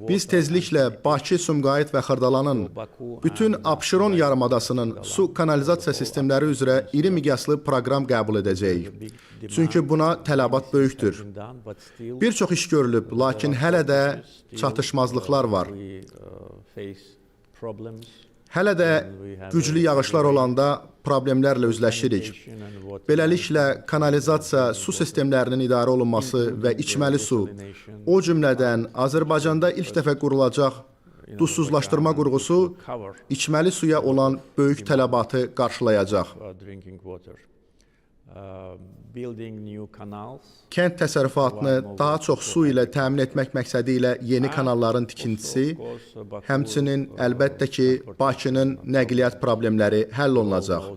Biz tezliklə Bakı, Sumqayıt və Xırdalanın bütün Abşeron yarımadasının su kanalizasiya sistemləri üzrə iri miqyaslı proqram qəbul edəcəyik. Çünki buna tələbat böyükdür. Bir çox iş görülüb, lakin hələ də çatışmazlıqlar var. Hələ də güclü yağışlar olanda problemlərlə üzləşirik. Beləliklə, kanalizasiya, su sistemlərinin idarə olunması və içməli su, o cümlədən Azərbaycanda ilk dəfə qurulacaq duzsuzlaşdırma qurğusu içməli suya olan böyük tələbatı qarşılayacaq. Kənd təsərrüfatını daha çox su ilə təmin etmək məqsədi ilə yeni kanalların tikintisi, həmçinin əlbəttə ki, Bakının nəqliyyat problemləri həll olunacaq.